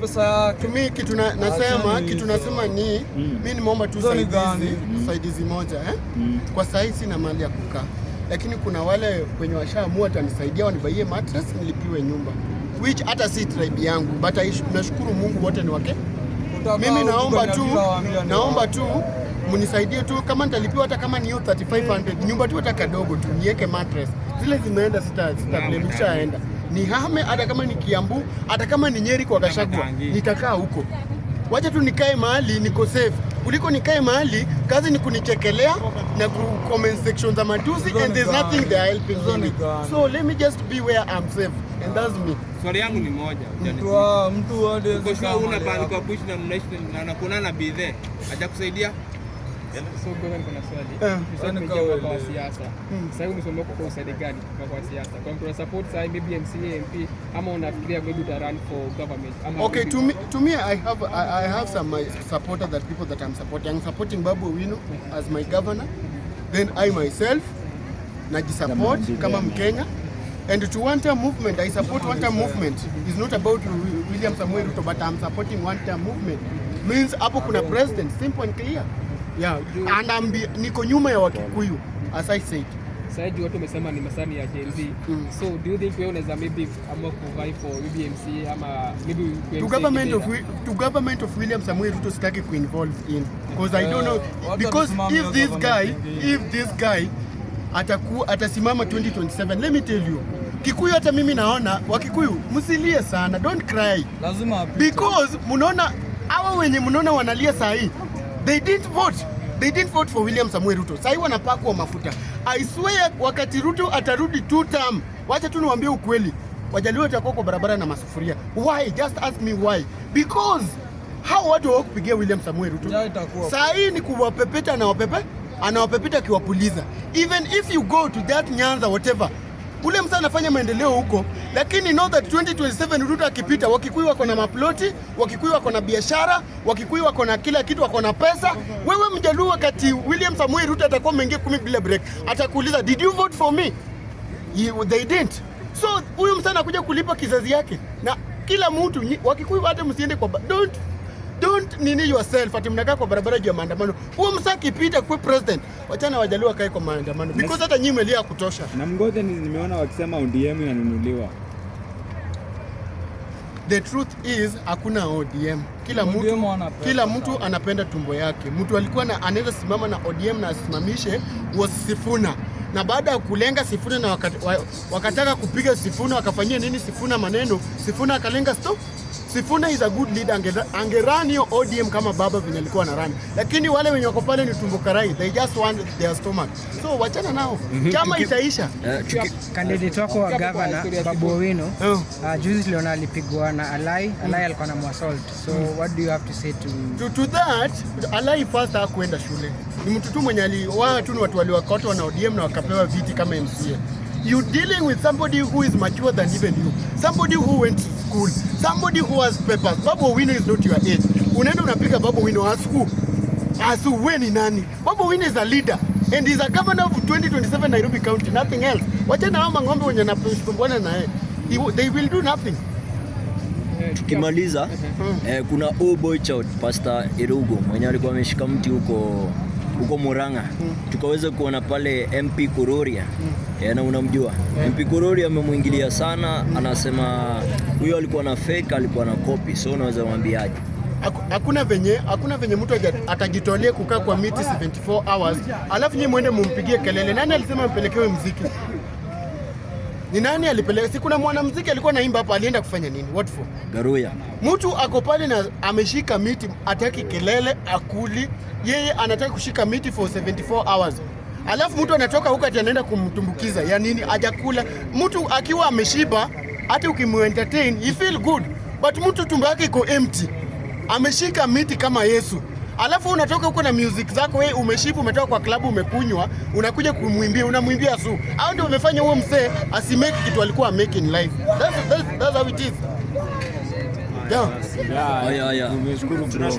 pesa yake. Mimi kitu nasema ni mimi nimeomba tu saidizi moja Kwa sasa sina mali ya kukaa. Lakini kuna wale wenye washaamua atanisaidia wanibaie mattress nilipiwe nyumba. Which hata si tribe yangu, but nashukuru Mungu wote ni wake. Mimi naomba tu mnisaidie tu kama nitalipiwa hata kama ni 3500 nyumba tu hata kadogo tu niweke mattress. Zile zimeenda sita nishaenda. Ni hame hata kama ni Kiambu, hata kama ni Nyeri kwa Gachagua, nitakaa huko. Wacha tu nikae mahali niko safe. Kuliko nikae mahali kazi ni kunichekelea na comment section za matusi and there's nothing they are helping me. So let me just be where I'm safe and that's me. Swali yangu ni moja. Mtu hadi kwa una pale kwa push na mnaishi na kuonana bidhe. Hajakusaidia? So gani kuna swali? Kwa siasa. Sasa hivi msomeko kwa usaidizi gani kwa siasa? Kwa mtu support sasa maybe MCA MP ama unafikiria maybe to run for government? Okay, to me I have some supporters that people that I'm supporting. I'm supporting Babu Owino as my governor. Then I myself najisupport kama Mkenya. And to one-term movement, I support one-term movement. It's not about William Samoei Ruto, but I'm supporting one-term movement. Means hapo kuna president, simple and clear. Yeah, and niko nyuma ya Wakikuyu, as I said. Sasa watu wamesema ni masani ya Gen Z. So do you think wewe unaweza maybe amua kuvai for MCA ama maybe to government of William Samoei Ruto sitaki kuinvolve in because I don't know because if this guy atasimama 2027, let me tell you, Kikuyu hata mimi naona Wakikuyu msilie sana, don't cry. Lazima because mnaona hawa wenye mnaona wanalia saa hii they didn't vote for William Samoei Ruto. Sasa wanapakwa mafuta. I swear wakati Ruto atarudi 2 term, wacha tu niwaambie ukweli. Wajaluo watakuwa kwa barabara na masufuria. Why? Just ask me why. Because how watu wao kupigia William Samoei Ruto? Sasa hii ni kuwapepeta na anawapepeta kiwapuliza. Even if you go to that Nyanza whatever, ule msa anafanya maendeleo huko, lakini know that 2027 Ruto akipita, Wakikuyu wako na maploti, Wakikuyu wako na biashara, Wakikuyu wako na kila kitu, wako na pesa. Wewe Mjaluo wakati William Samoei Ruto atakuwa mengi 10 bila break, atakuuliza did you vote for me? They didn't. So huyu msa anakuja kulipa kizazi yake. Na kila mtu Wakikuyu hata msiende kwa don't nini yourself ati mnakaa kwa barabara ya maandamano. Huyo msa akipita kwa president, wachana Wajaluo kae kwa maandamano because hata nyinyi mmelia kutosha. Na mngoje nimeona wakisema ODM inanunuliwa. The truth is hakuna ODM. Kila mtu anapenda tumbo yake. Mtu alikuwa anaweza simama na ODM na asimamishe was Sifuna. Na baada ya kulenga Sifuna na wakataka kupiga Sifuna wakafanyia nini Sifuna maneno, Sifuna akalenga stop. Sifuna is a good leader, angerun hiyo ODM kama baba vile alikuwa na run. Lakini wale wenye wako pale ni tumbo karai, they just want their stomach. So wachana nao. Chama itaisha. Candidate wako wa governor Babu Owino juzi liona alipigwa na Alai alikuwa na assault. So what do you have to say to that? Alai first hakuenda shule. Ni mtu tu mwenye watu ni watu waliwakotwa na ODM na wakapewa viti kama MCA. You dealing with somebody who is mature than even you. Somebody who went to school. Somebody who has papers. Babu Owino is not your age. Unaenda unapiga Babu Owino as who? As we ni nani? Babu Owino is a leader. And he's a governor of 2027 Nairobi County. Nothing else. Wachana hao mang'ombe wenye napambana na yeye. They will do nothing. Tukimaliza, kuna boy child Pastor Irugo mwenye alikuwa ameshika mti huko Murang'a. Tukaweza kuona pale MP Kuroria. Na unamjua MP Kuroria amemuingilia sana, anasema huyo alikuwa na fake, alikuwa na copy. So unaweza mwambiaje? Hakuna venye mtu atajitolea kukaa kwa miti 74 hours alafu nyinyi muende mumpigie kelele. Nani alisema mpelekewe muziki? Ni nani alipeleka? Si kuna mwanamuziki alikuwa naimba hapa, alienda kufanya nini? What for? Garuya. Mtu ako pale na ameshika miti, ataki kelele, akuli. Yeye anataka kushika miti for 74 hours. Alafu mtu anatoka huko anaenda kumtumbukiza. Ya nini? Hajakula. Mtu akiwa ameshiba, hata ukimuentertain, he feel good. But mtu tumbo yake iko empty. Ameshika miti kama Yesu. Alafu unatoka huko na music zako, wewe umeshiba, umetoka kwa klabu, umekunywa, unakuja kumwimbia, unamwimbia Su. Hao ndio wamefanya huo msee asimake kitu alikuwa make in life. That's how it is. Yeah. Tumeshukuru bro.